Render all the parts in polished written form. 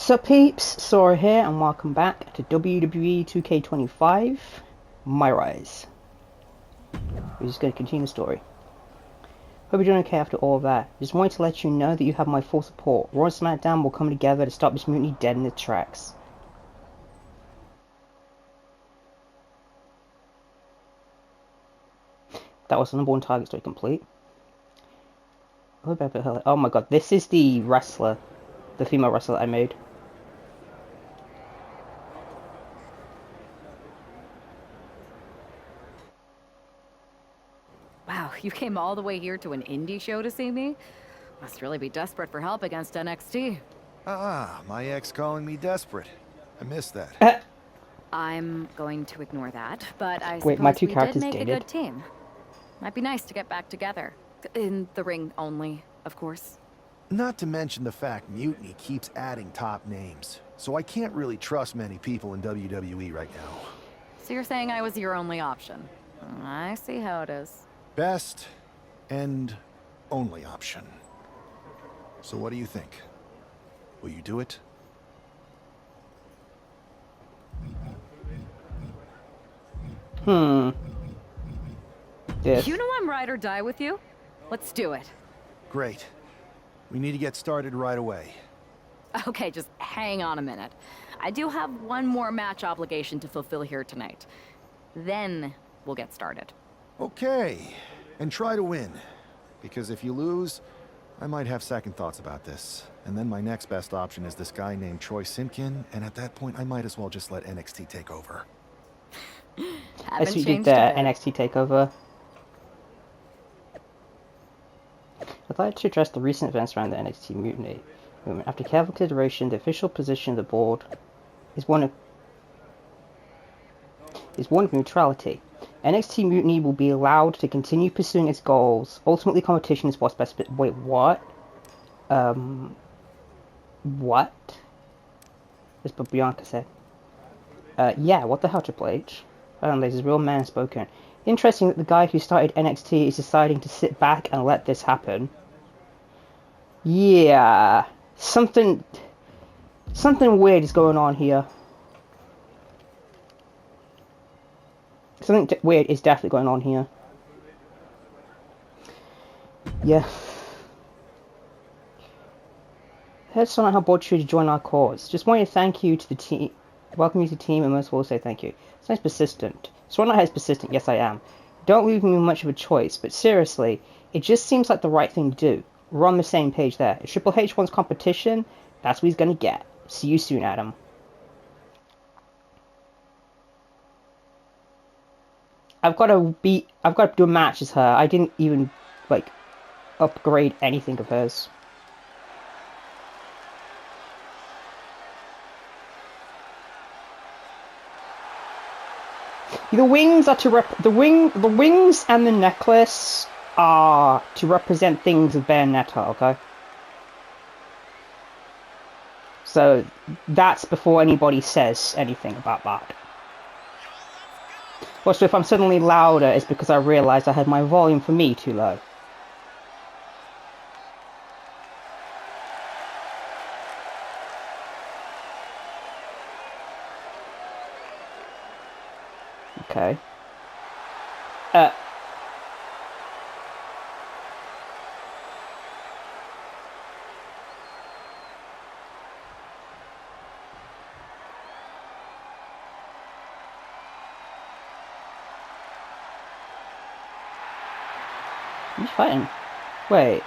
Sup peeps, Sora here and welcome back to WWE 2K25, My Rise. We're just going to continue the story. Hope you're doing okay after all of that. Just wanted to let you know that you have my full support. Raw and SmackDown will come together to stop this mutiny dead in its tracks. That was the #1 target story complete. Oh my god, this is the wrestler, the female wrestler that I made. Wow, you came all the way here to an indie show to see me? Must really be desperate for help against NXT. My ex calling me desperate. I missed that. I'm going to ignore that, but I Wait, my suppose two we did characters make dated? a good team. Might be nice to get back together. In the ring only, of course. Not to mention the fact Mutiny keeps adding top names, so I can't really trust many people in WWE right now. So you're saying I was your only option? I see how it is. Best and only option. So what do you think? Will you do it? Yes. You know I'm ride or die with you. Let's do it. Great. We need to get started right away. Okay, just hang on a minute. I do have one more match obligation to fulfill here tonight. Then we'll get started. Okay, and try to win. Because if you lose, I might have second thoughts about this. And then my next best option is this guy named Troy Simpkin, and at that point I might as well just let NXT take over. As we did the NXT takeover. I'd like to address the recent events around the NXT mutiny movement. After careful consideration, the official position of the board is one of neutrality. NXT mutiny will be allowed to continue pursuing its goals. Ultimately, competition is what's best. Wait, what? What? That's what Bianca said. Yeah, what the hell, Triple H? This is real man spoken. Interesting that the guy who started NXT is deciding to sit back and let this happen. Yeah, something weird is going on here. Something weird is definitely going on here. Yeah. Heard someone how bored you to join our cause. Just wanted to thank you to the team. Welcome you to the team, and most of all say thank you. Sounds persistent. Swanlight is persistent, yes I am. Don't leave me much of a choice, but seriously, it just seems like the right thing to do. We're on the same page there. If Triple H wants competition, that's what he's gonna get. See you soon, Adam. I've got to do a match as her. I didn't even, upgrade anything of hers. The wings are to the wings and the necklace are to represent things of Bayonetta, okay? So that's before anybody says anything about that. Also, if I'm suddenly louder, it's because I realized I had my volume for me too low. Okay. Who's fighting? Wait.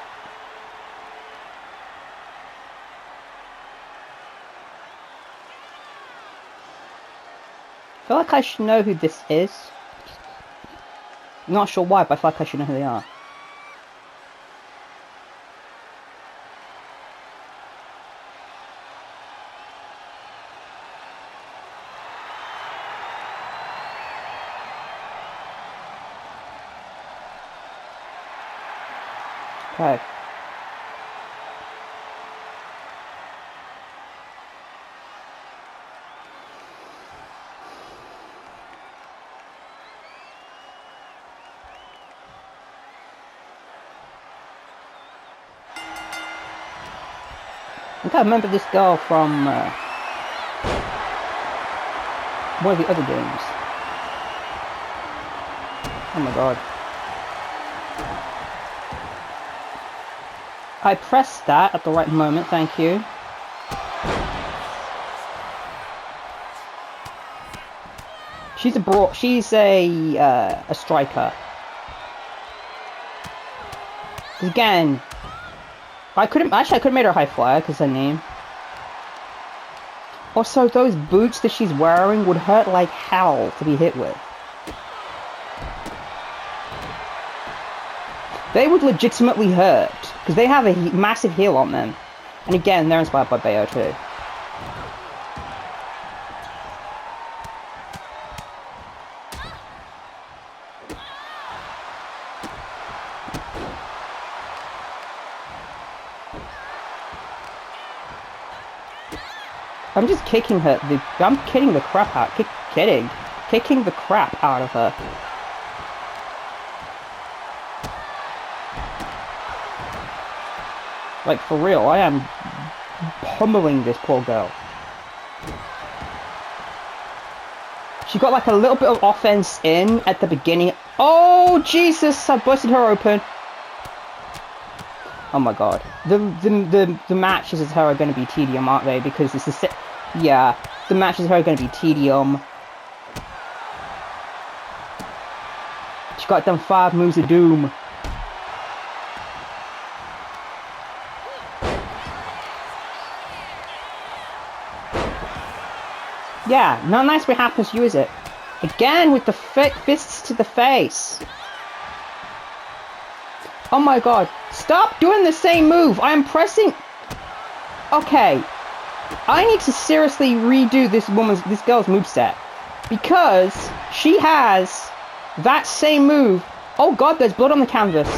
I feel like I should know who this is. I'm not sure why, but I feel like I should know who they are. Okay. think I remember this girl from one of the other games. Oh my god. I pressed that at the right moment, thank you. She's a striker. Again, I could have made her a high flyer because her name. Also, those boots that she's wearing would hurt like hell to be hit with. They would legitimately hurt because they have a massive heel on them. And again, they're inspired by Bayo too. I'm just kicking her. I'm kicking the crap out. Kicking the crap out of her. Like for real, I am pummeling this poor girl. She got like a little bit of offense in at the beginning. Oh Jesus! I busted her open. Oh my god. The matches with her are going to be tedium, aren't they? Because this is... Yeah, the matches with her are going to be tedium. She got them 5 moves of doom. Yeah, not nice what happens to you, is it? Again with the fists to the face. Oh my god. Stop doing the same move. I am pressing... Okay. I need to seriously redo this girl's moveset. Because she has that same move. Oh god, there's blood on the canvas.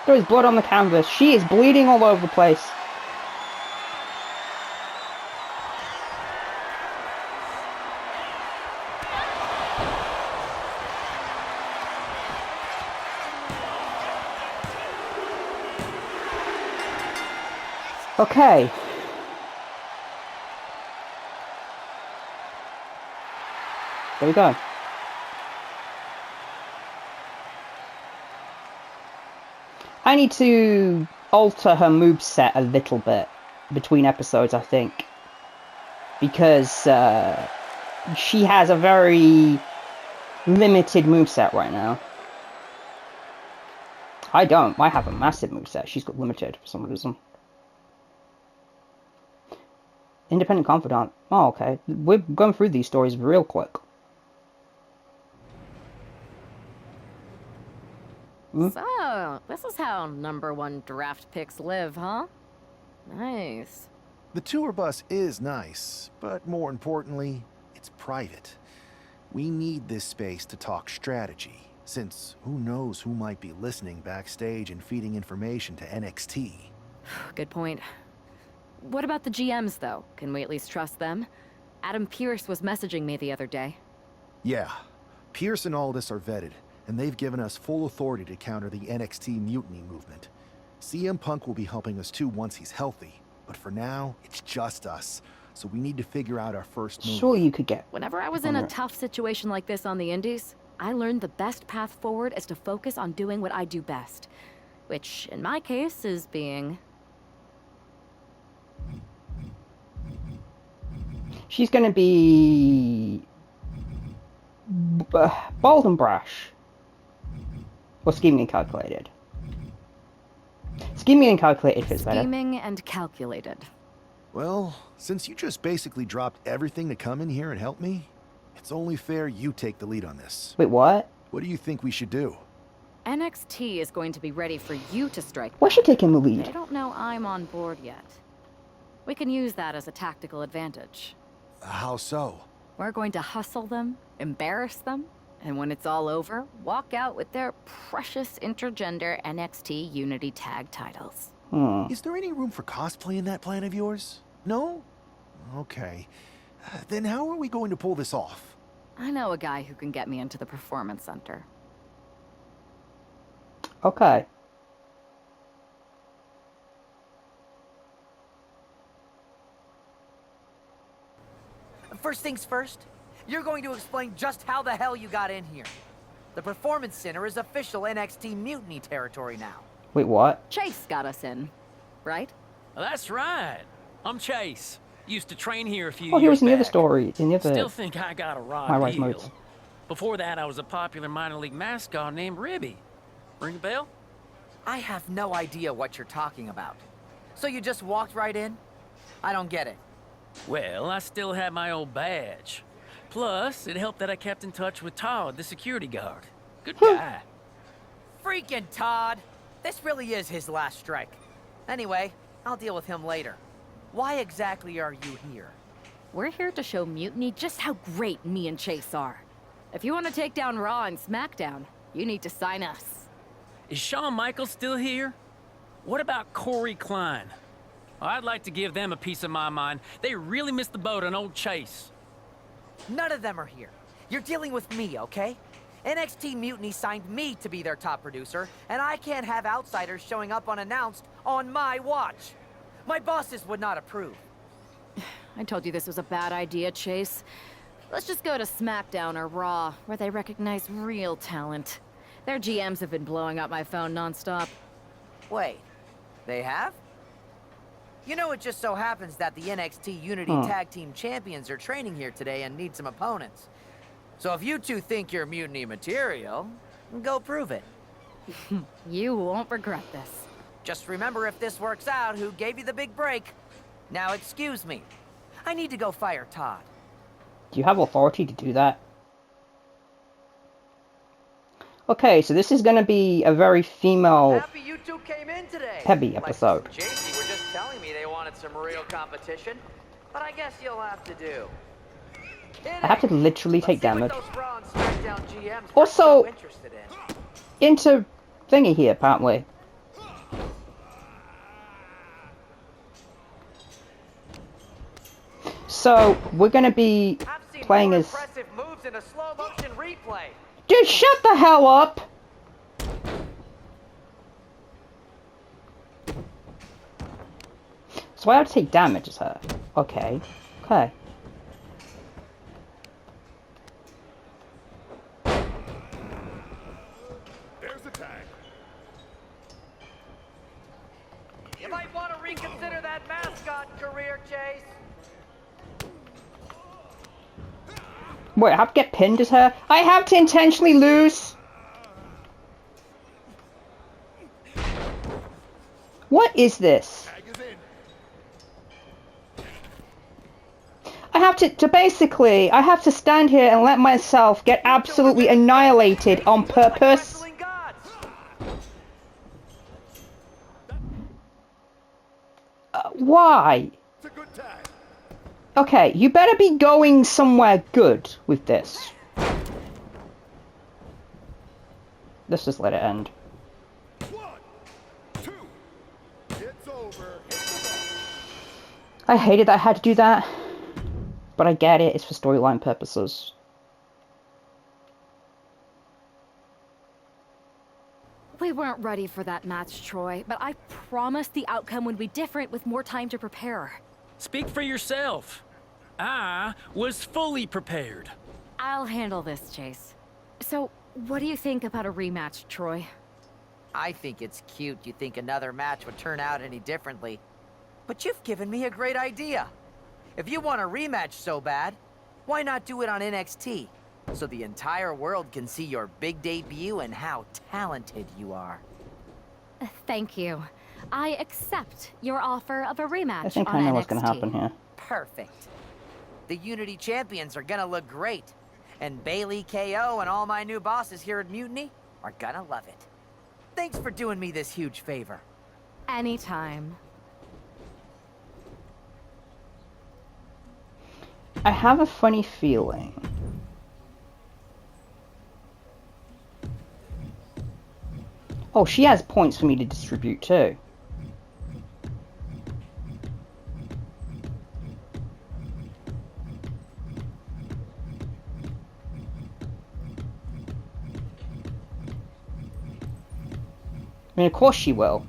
There is blood on the canvas. She is bleeding all over the place. Okay. There we go. I need to alter her moveset a little bit between episodes, I think. Because she has a very limited moveset right now. I don't. I have a massive moveset. She's got limited for some reason. Independent Confidant. Oh, okay. We're going through these stories real quick. So, this is how #1 draft picks live, huh? Nice. The tour bus is nice, but more importantly, it's private. We need this space to talk strategy, since who knows who might be listening backstage and feeding information to NXT. Good point. What about the GMs, though? Can we at least trust them? Adam Pearce was messaging me the other day. Yeah, Pearce and Aldis are vetted, and they've given us full authority to counter the NXT Mutiny movement. CM Punk will be helping us too once he's healthy, but for now, it's just us, so we need to figure out our first move. Sure you could get... Whenever I was in a tough situation like this on the Indies, I learned the best path forward is to focus on doing what I do best. Which, in my case, is being... She's gonna be... bold and brash. Or scheming and calculated. Scheming and calculated fits better. Scheming and calculated. Well, since you just basically dropped everything to come in here and help me, it's only fair you take the lead on this. Wait, what? What do you think we should do? NXT is going to be ready for you to strike. Why is she taking the lead? They don't know I'm on board yet. We can use that as a tactical advantage. How so? We're going to hustle them, embarrass them, and when it's all over, walk out with their precious intergender NXT Unity Tag titles. Is there any room for cosplay in that plan of yours? No? Okay. Then how are we going to pull this off? I know a guy who can get me into the performance center. Okay. First things first, you're going to explain just how the hell you got in here. The Performance Center is official NXT Mutiny territory now. Wait, what? Chase got us in, right? That's right. I'm Chase. Used to train here a few Oh, years he was in the other back. story. In the other. Still think I got a raw My right deal. modes. Before that, I was a popular minor league mascot named Ribby. Ring a bell? I have no idea what you're talking about. So you just walked right in? I don't get it. Well, I still had my old badge. Plus, it helped that I kept in touch with Todd, the security guard. Good guy. Freaking Todd! This really is his last strike. Anyway, I'll deal with him later. Why exactly are you here? We're here to show Mutiny just how great me and Chase are. If you want to take down Raw and SmackDown, you need to sign us. Is Shawn Michaels still here? What about Corey Klein? I'd like to give them a piece of my mind. They really missed the boat on old Chase. None of them are here. You're dealing with me, okay? NXT Mutiny signed me to be their top producer, and I can't have outsiders showing up unannounced on my watch. My bosses would not approve. I told you this was a bad idea, Chase. Let's just go to SmackDown or Raw, where they recognize real talent. Their GMs have been blowing up my phone nonstop. Wait, they have? You know, it just so happens that the NXT Unity Tag Team Champions are training here today and need some opponents. So if you two think you're Mutiny material, go prove it. You won't regret this. Just remember, if this works out, who gave you the big break. Now excuse me. I need to go fire Todd. Do you have authority to do that? Okay, so this is going to be a very female Happy you two came in today. heavy episode. Lex and JC were just telling me they wanted some real competition, but I guess you'll have to do. I have to literally take damage. GMs Also- so interested in. Into thingy here, apparently. So, we're going to be I've seen playing more as... impressive moves in a slow motion replay. Dude, shut the hell up! So I have to take damage as her. Okay. Okay. There's the tag. You might want to reconsider that mascot career, Chase. Wait, I have to get pinned as her? I have to intentionally lose? What is this? Tag is in. I have to basically, I have to stand here and let myself get absolutely annihilated on purpose. Wrestling gods. Why? It's a good tag. Okay, you better be going somewhere good with this. Let's just let it end. 1, 2. It's over. It's the ball. I hated that I had to do that. But I get it, it's for storyline purposes. We weren't ready for that match, Troy, but I promised the outcome would be different with more time to prepare. Speak for yourself. I was fully prepared. I'll handle this, Chase. So, what do you think about a rematch, Troy? I think it's cute you think another match would turn out any differently. But you've given me a great idea. If you want a rematch so bad, why not do it on NXT? So the entire world can see your big debut and how talented you are. Thank you. I accept your offer of a rematch I think on I know NXT. what's gonna happen here. Perfect. The Unity Champions are gonna look great. And Bailey, KO, and all my new bosses here at Mutiny are gonna love it. Thanks for doing me this huge favor. Anytime. I have a funny feeling. Oh, she has points for me to distribute too. I mean, of course she will.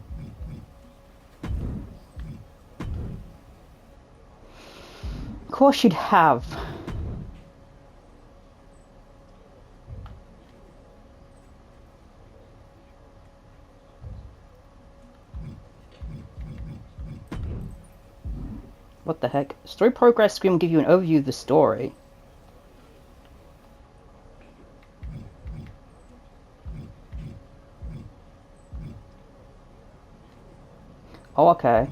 Of course she'd have. What the heck? Story progress screen will give you an overview of the story. Oh, okay.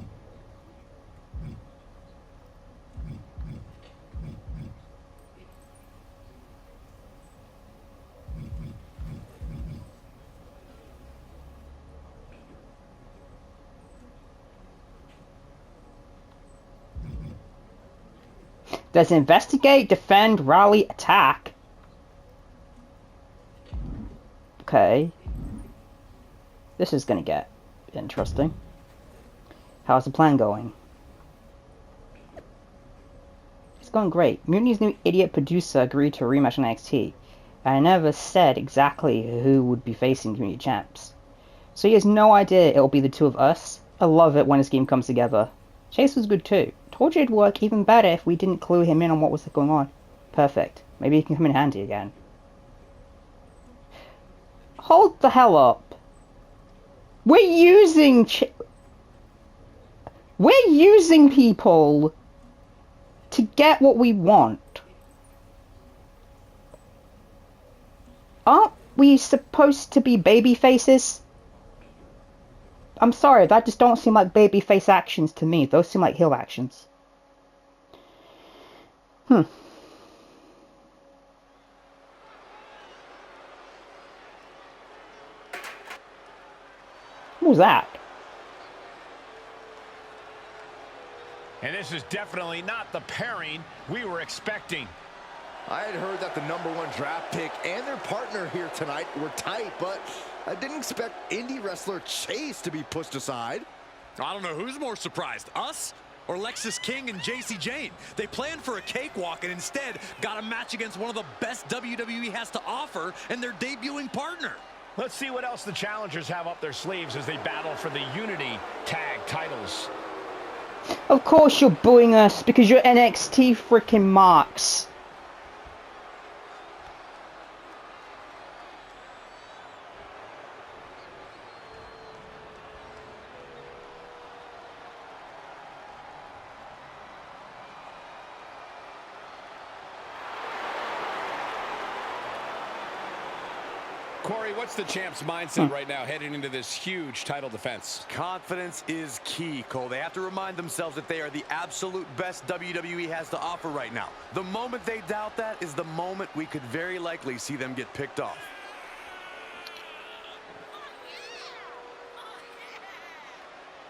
There's investigate, defend, rally, attack. Okay. This is gonna get interesting. How's the plan going? It's going great. Mutiny's new idiot producer agreed to a rematch on NXT. And I never said exactly who would be facing Mutiny champs. So he has no idea it'll be the two of us. I love it when his game comes together. Chase was good too. Told you it'd work even better if we didn't clue him in on what was going on. Perfect. Maybe he can come in handy again. Hold the hell up. We're using people to get what we want. Aren't we supposed to be baby faces? I'm sorry, that just don't seem like babyface actions to me. Those seem like heel actions. What was that? And this is definitely not the pairing we were expecting. I had heard that the #1 draft pick and their partner here tonight were tight, but I didn't expect indie wrestler Chase to be pushed aside. I don't know who's more surprised, us or Lexis King and JC Jane. They planned for a cakewalk and instead got a match against one of the best WWE has to offer and their debuting partner. Let's see what else the challengers have up their sleeves as they battle for the Unity Tag titles. Of course you're booing us because you're NXT freaking marks. Corey, what's the champ's mindset right now heading into this huge title defense? Confidence is key, Cole. They have to remind themselves that they are the absolute best WWE has to offer right now. The moment they doubt that is the moment we could very likely see them get picked off.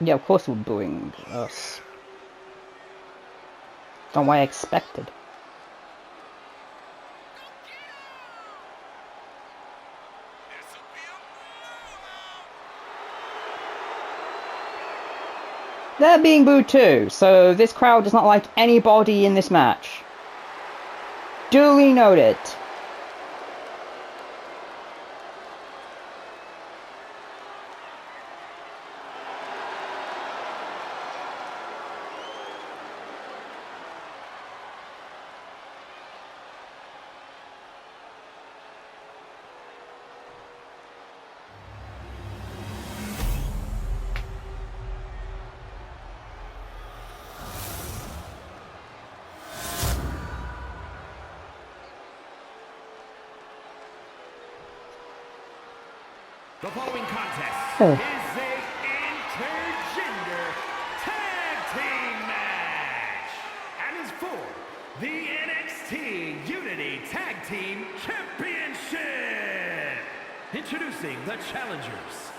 Yeah, of course we're booing us. Not what I expected. They're being booed too, so this crowd does not like anybody in this match. Duly noted. The following contest is a intergender tag team match and is for the NXT Unity Tag Team Championship. Introducing the challengers,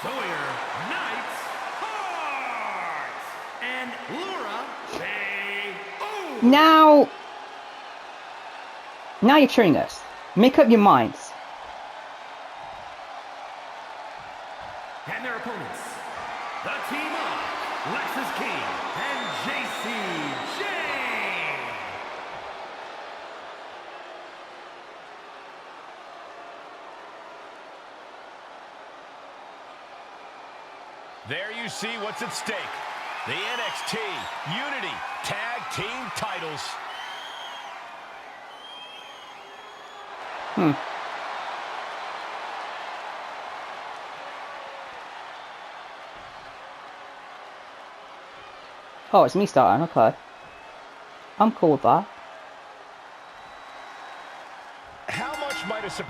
Sawyer Knight Hart and Laura Bay. Now you're cheering us. Make up your minds. And their opponents, the team of Lexis King and JC Jane. There you see what's at stake. The NXT Unity Tag Team titles. Oh, it's me starting, okay. I'm cool with that. How much might a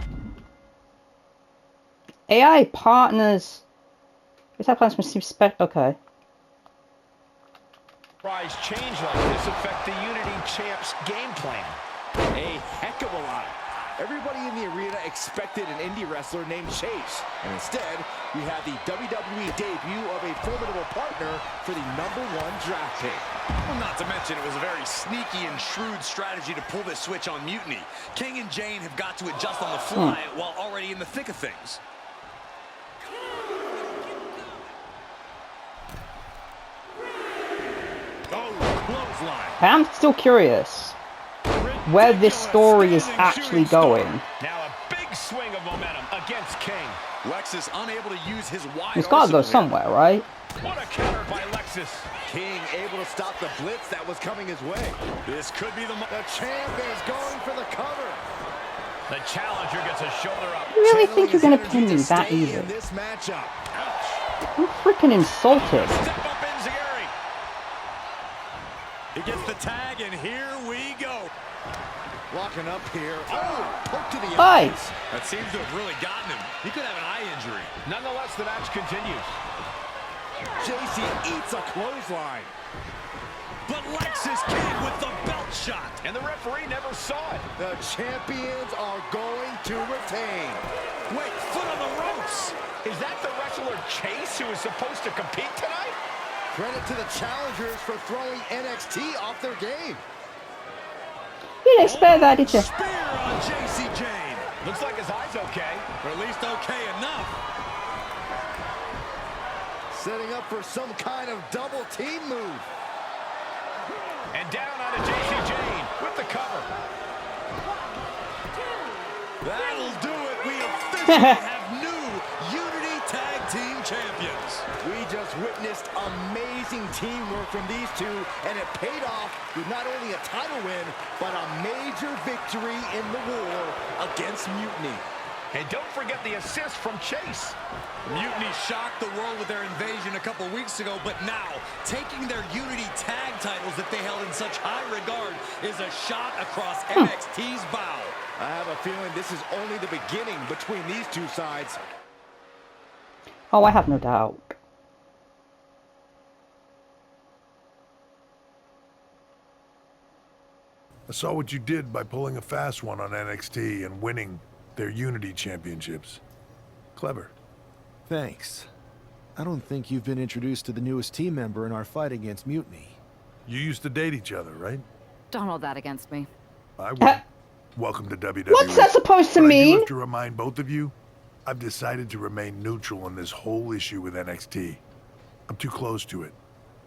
AI partners. Let's have plans for respect. Okay. surprise change like this affect the Unity Champs game plan? A heck of a lot. Everybody in the arena expected an indie wrestler named Chase. And instead, we have the WWE debut of a formidable partner for the #1 draft pick. Well, not to mention, it was a very sneaky and shrewd strategy to pull this switch on Mutiny. King and Jane have got to adjust on the fly while already in the thick of things. Oh, clothesline. I'm still curious where this story is actually going. Now a big swing of momentum against King. Lex is unable to use his wide It's got to go arsenal here. somewhere, right? What a counter by Lexus. King able to stop the blitz that was coming his way. This could be the champ is going for the cover. The challenger gets a shoulder up. You really think you're going to pin me that easy? In this matchup. I'm freaking insulted. Step up Enziguri. He gets the tag, and here we go. Locking up here. Oh, poke to the Hi. eyes. That seems to have really gotten him. He could have an eye injury. Nonetheless, the match continues. JC eats a clothesline. But Lex is King with the belt shot. And the referee never saw it. The champions are going to retain. Wait, foot on the ropes. Is that the wrestler Chase who is supposed to compete tonight? Credit to the challengers for throwing NXT off their game. You didn't expect that, did you? Spear on JC Jane. Looks like his eye's okay. Or at least okay enough. Setting up for some kind of double team move. And down onto JC Jane with the cover. That'll do it. We officially have new Unity Tag Team Champions. We just witnessed amazing teamwork from these two, and it paid off with not only a title win, but a major victory in the war against Mutiny. And don't forget the assist from Chase. Mutiny shocked the world with their invasion a couple weeks ago, but now, taking their Unity tag titles that they held in such high regard is a shot across NXT's bow. I have a feeling this is only the beginning between these two sides. Oh, I have no doubt. I saw what you did by pulling a fast one on NXT and winning their Unity championships. Clever. Thanks. I don't think you've been introduced to the newest team member in our fight against Mutiny. You used to date each other, right? Don't hold that against me. I will. Welcome to WWE. What's that supposed to But I do mean? have to remind both of you, I've decided to remain neutral on this whole issue with NXT. I'm too close to it,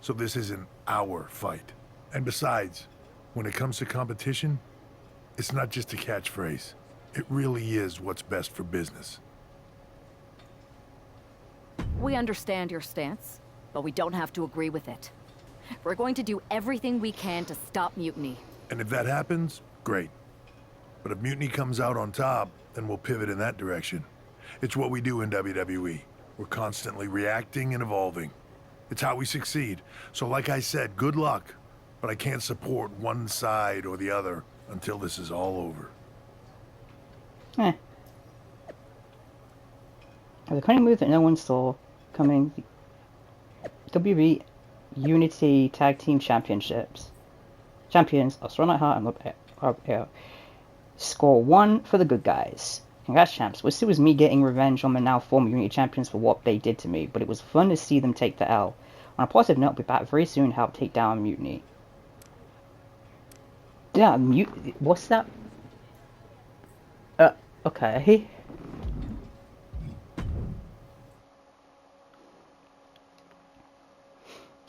so this isn't our fight. And besides, when it comes to competition, it's not just a catchphrase. It really is what's best for business. We understand your stance, but we don't have to agree with it. We're going to do everything we can to stop Mutiny. And if that happens, great. But if Mutiny comes out on top, then we'll pivot in that direction. It's what we do in WWE. We're constantly reacting and evolving. It's how we succeed. So like I said, good luck. But I can't support one side or the other until this is all over. The kind of move that no one saw coming. WWE Unity Tag Team Championships. Champions of Strong Like Heart and Love. Score 1 for the good guys. Congrats, champs. This was me getting revenge on my now former Unity champions for what they did to me, but it was fun to see them take the L. On a positive note, I'll be back very soon to help take down Mutiny. Yeah, what's that? Okay.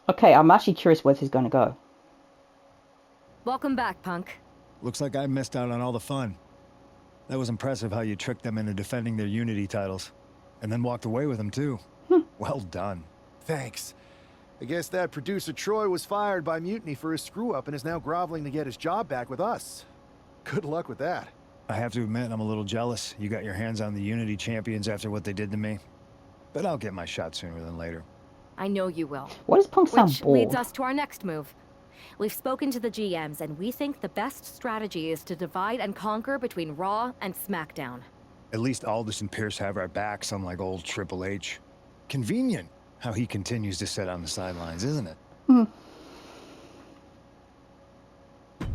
Okay, I'm actually curious where this is going to go. Welcome back, Punk. Looks like I missed out on all the fun. That was impressive how you tricked them into defending their Unity titles. And then walked away with them, too. Well done. Thanks. I guess that producer Troy was fired by Mutiny for his screw-up and is now groveling to get his job back with us. Good luck with that. I have to admit, I'm a little jealous. You got your hands on the Unity champions after what they did to me. But I'll get my shot sooner than later. I know you will. Why does Punk sound Which bored? leads us to our next move. We've spoken to the GMs, and we think the best strategy is to divide and conquer between Raw and SmackDown. At least Aldous and Pierce have our backs, unlike old Triple H. Convenient how he continues to sit on the sidelines, isn't it?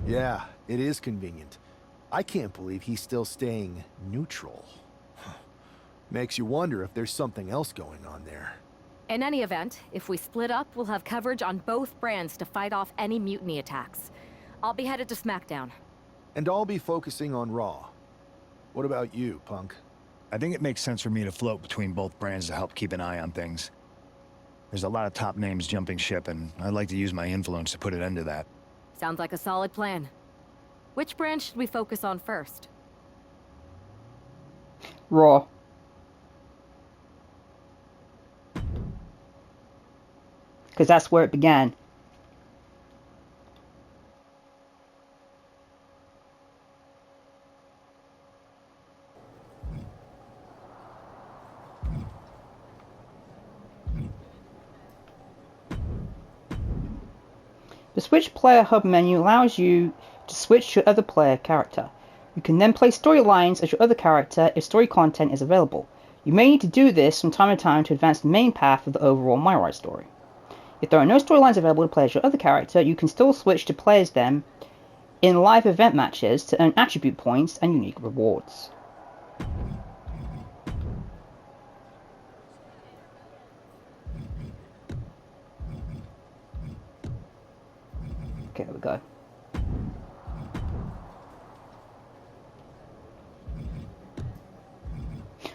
Yeah, it is convenient. I can't believe he's still staying neutral. Makes you wonder if there's something else going on there. In any event, if we split up, we'll have coverage on both brands to fight off any Mutiny attacks. I'll be headed to SmackDown. And I'll be focusing on Raw. What about you, Punk? I think it makes sense for me to float between both brands to help keep an eye on things. There's a lot of top names jumping ship, and I'd like to use my influence to put an end to that. Sounds like a solid plan. Which brand should we focus on first? Raw. Because that's where it began. The Switch Player Hub menu allows you to switch to other player character. You can then play storylines as your other character if story content is available. You may need to do this from time to time to advance the main path of the overall MyRide story. If there are no storylines available to play as your other character, you can still switch to play as them in live event matches to earn attribute points and unique rewards. Okay, there we go.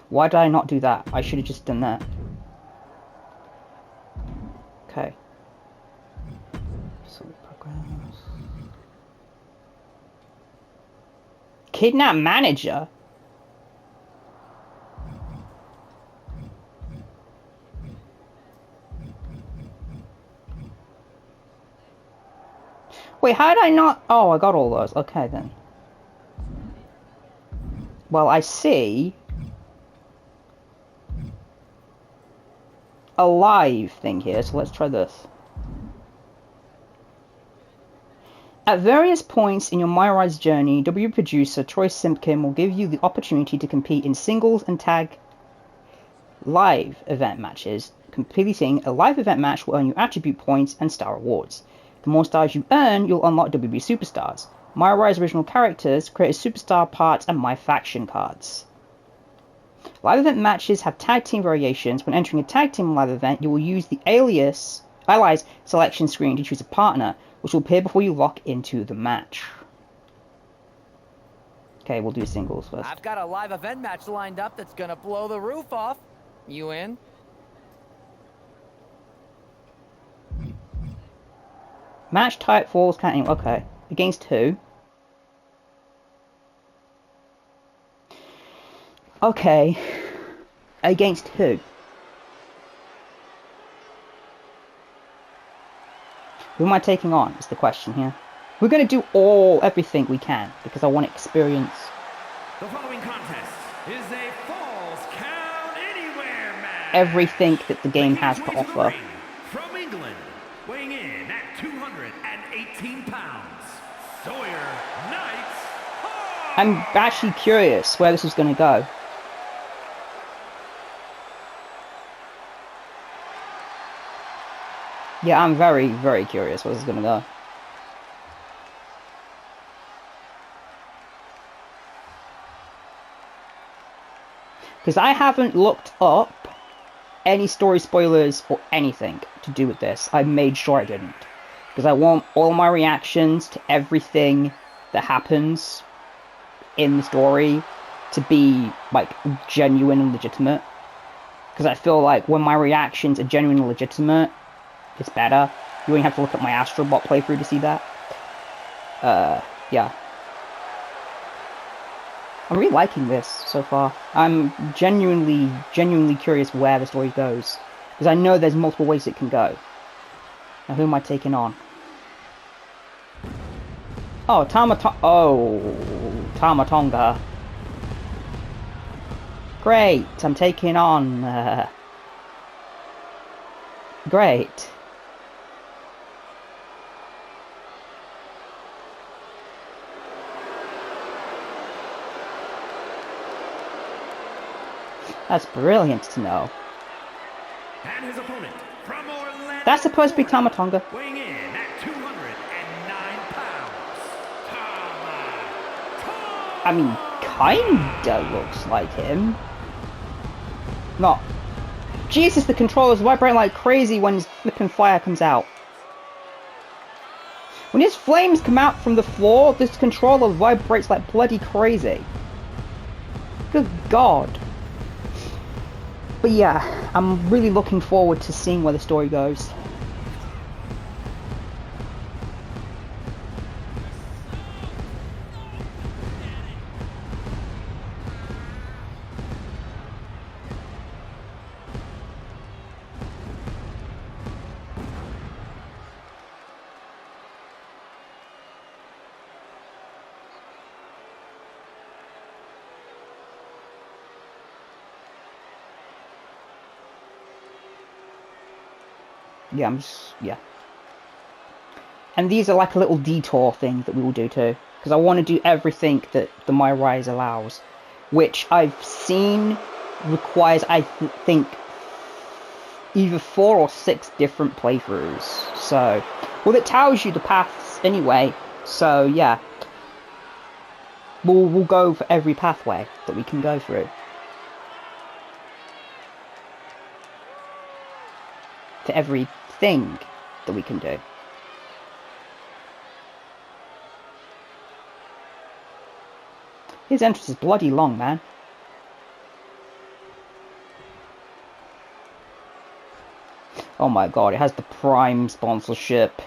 Why did I not do that? I should have just done that. Okay. So programs. Kidnap manager? Wait, how did I not? Oh, I got all those. Okay, then. Well, I see a live thing here, so let's try this. At various points in your MyRide's journey, W producer Troy Simpkin will give you the opportunity to compete in singles and tag live event matches. Completing a live event match will earn you attribute points and star rewards. The more stars you earn, you'll unlock WB Superstars. MyRide's original characters, create superstar parts, and My Faction cards. Live event matches have tag team variations. When entering a tag team live event, you will use the Allies selection screen to choose a partner, which will appear before you lock into the match. Okay, we'll do singles first. I've got a live event match lined up that's gonna blow the roof off. You in? Match type falls counting. Okay. Against who? Okay. Against who? Who am I taking on is the question here. We're going to do everything we can because I want experience. The following contest is a Falls Count Anywhere match. Everything that the game has to offer. From England, weighing in at 218 pounds, Sawyer Knights. I'm actually curious where this is going to go. Yeah, I'm very, very curious where this is going to go. Because I haven't looked up any story spoilers or anything to do with this. I made sure I didn't. Because I want all my reactions to everything that happens in the story to be, like, genuine and legitimate. Because I feel like when my reactions are genuine and legitimate, it's better. You only have to look at my Astrobot playthrough to see that. Yeah. I'm really liking this so far. I'm genuinely curious where the story goes. Because I know there's multiple ways it can go. Now who am I taking on? Oh, Tamatonga. Great, I'm taking on... Great. That's brilliant to know. And his opponent from Orlando, That's supposed to be Tamatonga. weighing in at 209 pounds, I mean, kinda looks like him. Not. Jesus, the controller's vibrating like crazy when his flipping fire comes out. When his flames come out from the floor, this controller vibrates like bloody crazy. Good God. But yeah, I'm really looking forward to seeing where the story goes. Yeah, yeah. And these are like a little detour thing that we will do too. Because I want to do everything that the My Rise allows. Which I've seen requires, I think, either 4 or 6 different playthroughs. So, well, it tells you the paths anyway. So, yeah. We'll go for every pathway that we can go through. To every thing that we can do. His entrance is bloody long, man. Oh my god, it has the Prime sponsorship.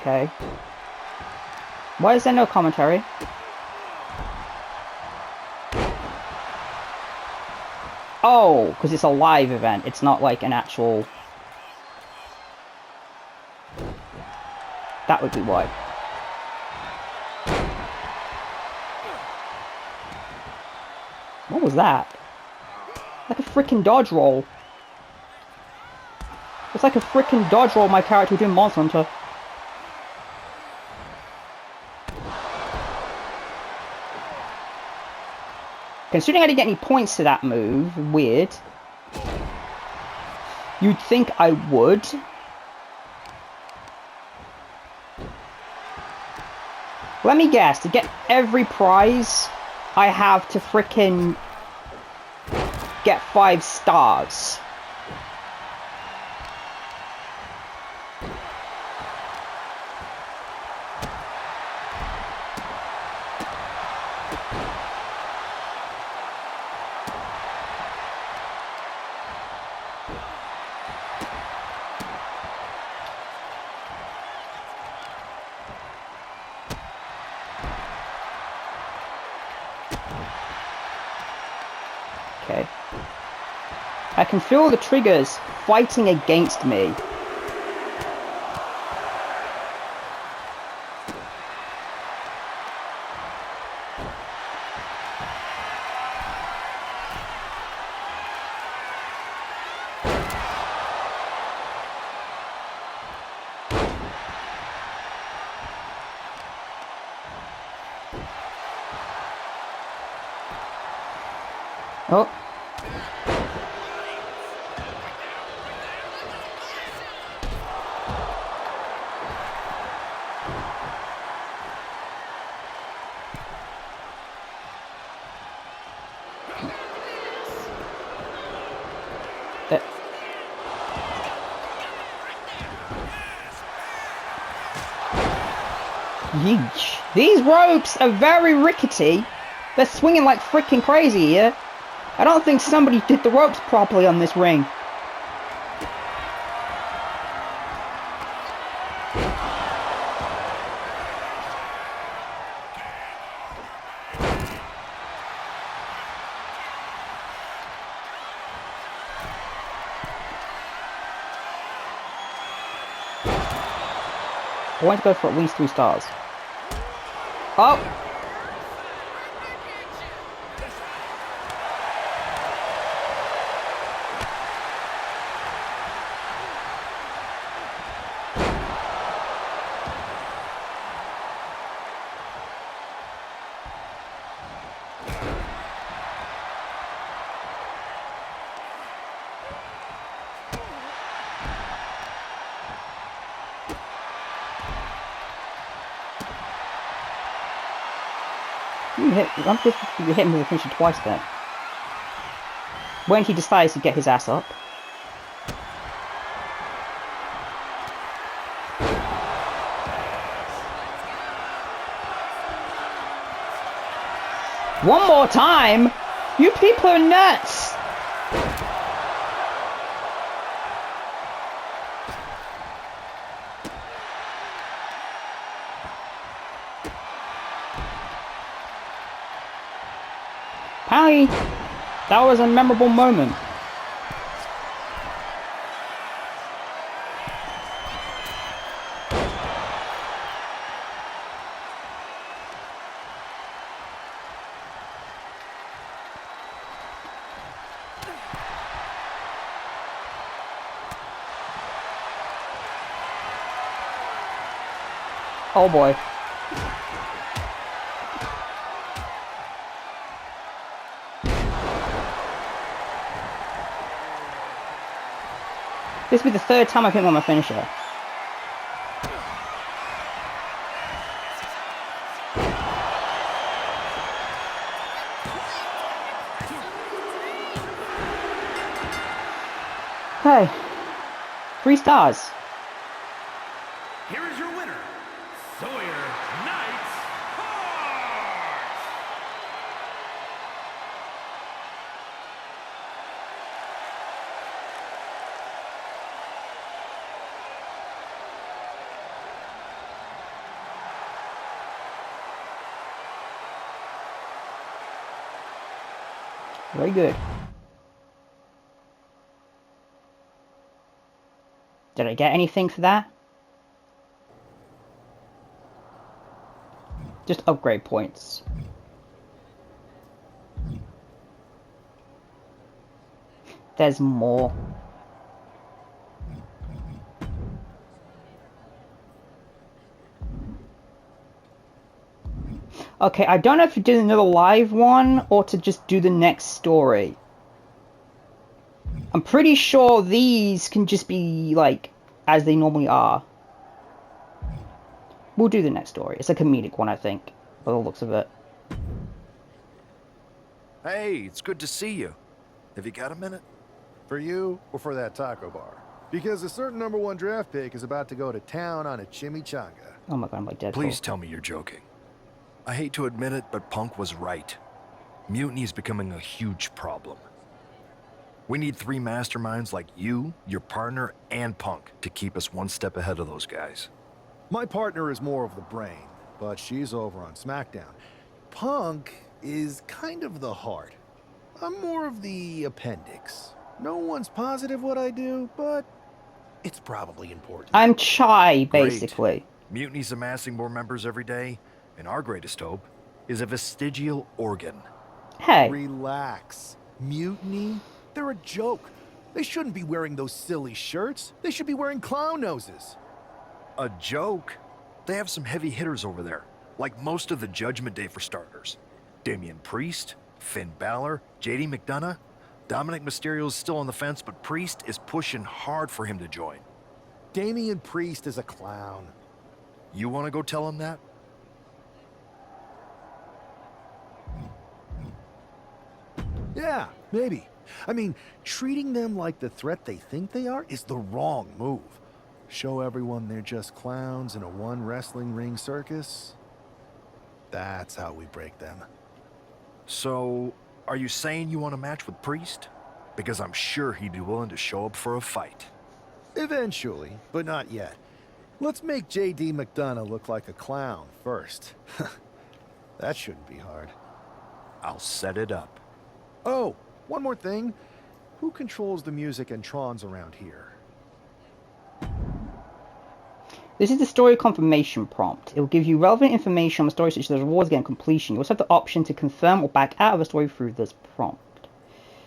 Okay. Why is there no commentary? Oh, because it's a live event. It's not like an actual... That would be why. What was that? Like a freaking dodge roll. It's like a freaking dodge roll my character would do in Monster Hunter. Considering I didn't get any points to that move, weird. You'd think I would. Let me guess, to get every prize, I have to frickin' get 5 stars. Okay. I can feel the triggers fighting against me. Oh. Yeesh. These ropes are very rickety. They're swinging like freaking crazy here. I don't think somebody did the ropes properly on this ring. I want to go for at least 3 stars. Oh! I'm just hit him with a finisher twice then. When he decides to get his ass up. One more time? You people are nuts! Apparently, that was a memorable moment. Oh boy. This will be the 3rd time I've hit him on my finisher. Hey, 3 stars. Here is your winner, Sawyer Knights Hart. Very good. Did I get anything for that? Just upgrade points. There's more. Okay, I don't know if to do another live one or to just do the next story. I'm pretty sure these can just be like as they normally are. We'll do the next story. It's a comedic one, I think, by the looks of it. Hey, it's good to see you. Have you got a minute? For you or for that taco bar? Because a certain #1 draft pick is about to go to town on a chimichanga. Oh my god, I'm like Deadpool. Please tell me you're joking. I hate to admit it, but Punk was right. Mutiny is becoming a huge problem. We need 3 masterminds like you, your partner, and Punk to keep us one step ahead of those guys. My partner is more of the brain, but she's over on SmackDown. Punk is kind of the heart. I'm more of the appendix. No one's positive what I do, but it's probably important. I'm Chai, basically. Great. Mutiny's amassing more members every day, and our greatest hope is a vestigial organ. Hey. Relax. Mutiny? They're a joke. They shouldn't be wearing those silly shirts. They should be wearing clown noses. A joke? They have some heavy hitters over there, like most of the Judgment Day for starters. Damian Priest, Finn Balor, JD McDonough. Dominic Mysterio's still on the fence, but Priest is pushing hard for him to join. Damian Priest is a clown. You want to go tell him that? Yeah, maybe. I mean, treating them like the threat they think they are is the wrong move. Show everyone they're just clowns in a one wrestling ring circus. That's how we break them. So, are you saying you want a match with Priest? Because I'm sure he'd be willing to show up for a fight. Eventually, but not yet. Let's make JD McDonough look like a clown first. That shouldn't be hard. I'll set it up. Oh, one more thing. Who controls the music and Trons around here? This is the story confirmation prompt. It will give you relevant information on the story, such as the rewards getting completion. You also have the option to confirm or back out of a story through this prompt.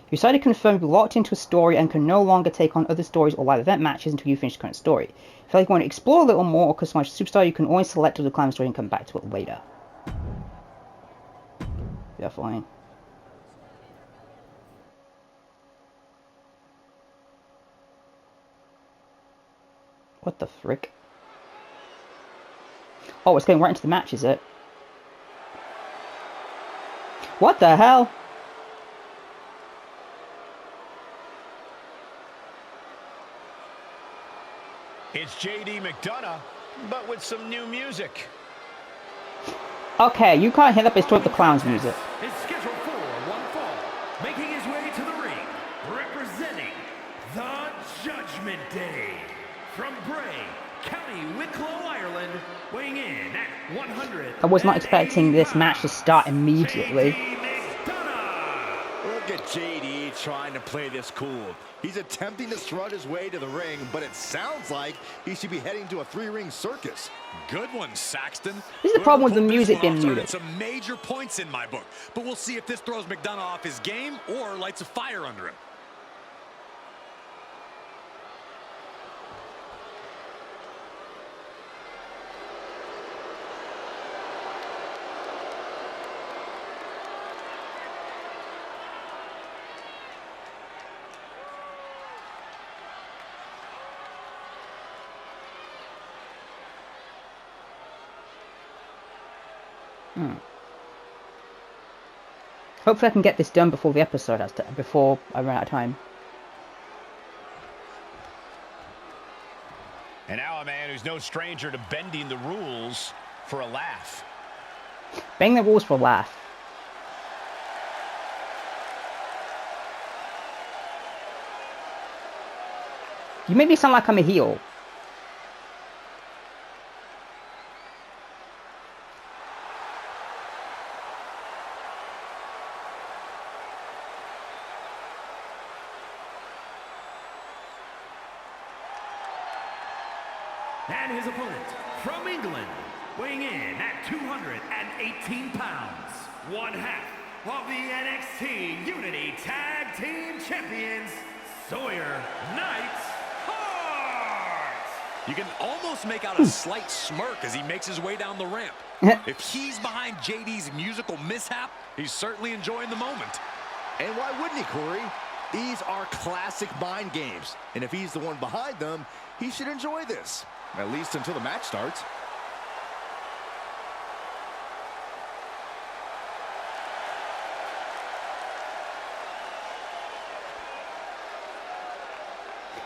If you decide to confirm, you'll be locked into a story and can no longer take on other stories or live event matches until you finish the current story. If you feel like you want to explore a little more or customize your superstar, you can always select to decline the story and come back to it later. Yeah, fine. What the frick? Oh, it's going right into the match, is it? What the hell? It's JD McDonough, but with some new music. Okay, you can't hear that, but it's the Clown's music. Is scheduled for one fall, making his way to the ring, representing the Judgment Day, from Bray, County Wicklow, Ireland, weighing in at 100. I was not expecting this match to start immediately. Look at JD trying to play this cool. He's attempting to strut his way to the ring, but it sounds like he should be heading to a three-ring circus. Good one, Saxton. This is the problem with the music being muted. Some major points in my book, but we'll see if this throws McDonough off his game or lights a fire under him. Hopefully I can get this done before the episode before I run out of time. And now a man who's no stranger to bending the rules for a laugh. Bang the rules for a laugh. You make me sound like I'm a heel. And his opponent, from England, weighing in at 218 pounds, one half of the NXT Unity Tag Team Champions, Sawyer Hart. You can almost make out a slight smirk as he makes his way down the ramp. If he's behind JD's musical mishap, he's certainly enjoying the moment. And why wouldn't he, Corey? These are classic mind games. And if he's the one behind them, he should enjoy this. At least until the match starts.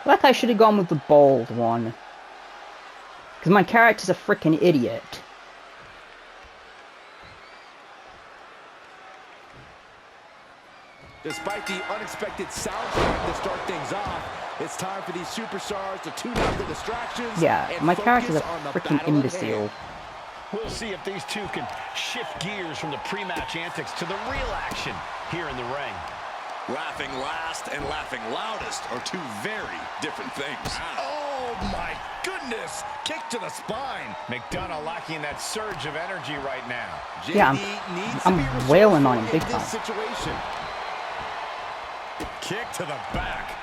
Like I should have gone with the bold one. Because my character's a freaking idiot. Despite the unexpected soundtrack to start things off, it's time for these superstars to tune out the distractions. Yeah, and my character's a focus on the freaking battle at imbecile. hand. We'll see if these two can shift gears from the pre-match antics to the real action here in the ring. Laughing last and laughing loudest are two very different things. Oh my goodness! Kick to the spine. McDonough lacking that surge of energy right now. Yeah, I'm wailing on him big time. Situation. Kick to the back.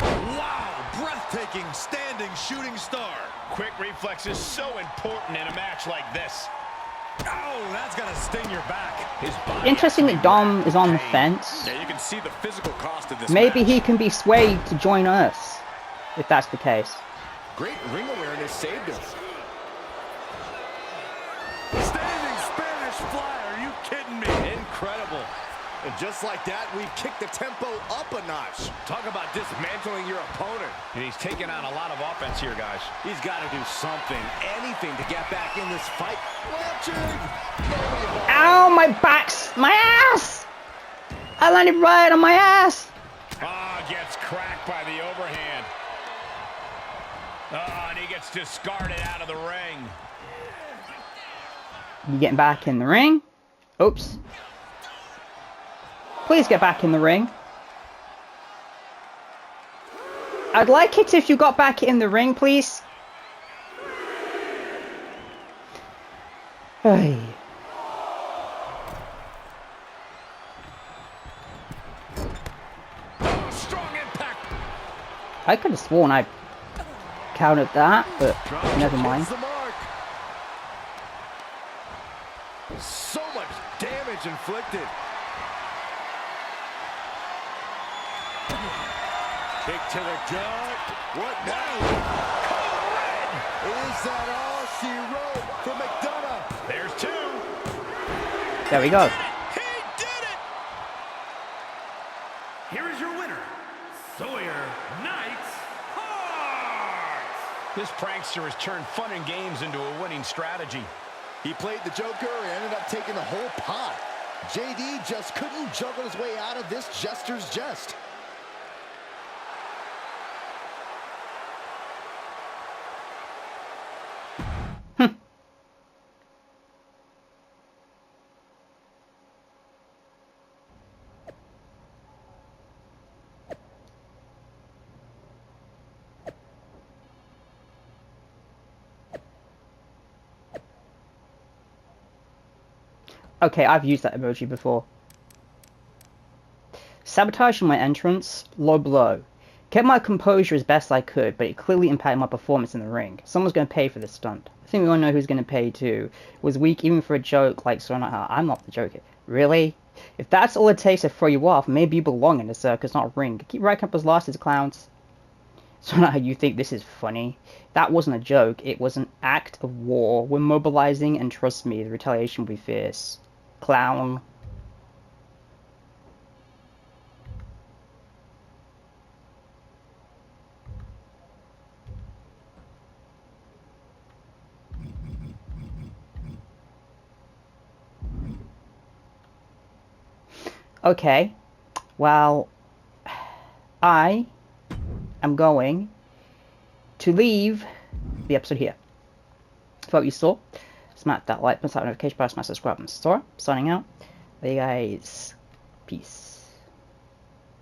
Wow, breathtaking standing shooting star. Quick reflexes so important in a match like this. Oh, that's gonna sting your back. His body Interesting that Dom is on the fence. Yeah, you can see the physical cost of this Maybe match. he can be swayed to join us, if that's the case. Great ring awareness saved him. Standing Spanish fly, are you kidding me? Incredible. And just like that, we've kicked the tempo up a notch. Talk about dismantling your opponent. And he's taking on a lot of offense here, guys. He's got to do something, anything to get back in this fight. Ow, my back's, my ass! I landed right on my ass. Ah, gets cracked by the overhand. Ah, and he gets discarded out of the ring. You getting back in the ring? Oops. Please get back in the ring. I'd like it if you got back in the ring, please. Hey. Oh, strong impact. I could have sworn I countered that, but never mind. So much damage inflicted. Kick to the gut. What now? Code red. Is that all she wrote for McDonough? There's two. There we go. He did it. Here is your winner, Sawyer Knights Hart. This prankster has turned fun and games into a winning strategy. He played the Joker and ended up taking the whole pot. JD just couldn't juggle his way out of this jester's jest. Okay, I've used that emoji before. Sabotaging my entrance, low blow. Kept my composure as best I could, but it clearly impacted my performance in the ring. Someone's going to pay for this stunt. I think we all know who's going to pay too. It was weak even for a joke like so I'm not the Joker. Really? If that's all it takes to throw you off, maybe you belong in a circus, not a ring. Keep racking up those losses, clowns. So now you think this is funny? That wasn't a joke, it was an act of war. We're mobilizing, and trust me, the retaliation will be fierce. Clown. Okay, well, I am going to leave the episode here. If what you saw, smack that like button, smack that notification bell, smash subscribe, and store. Signing out. There you guys. Peace.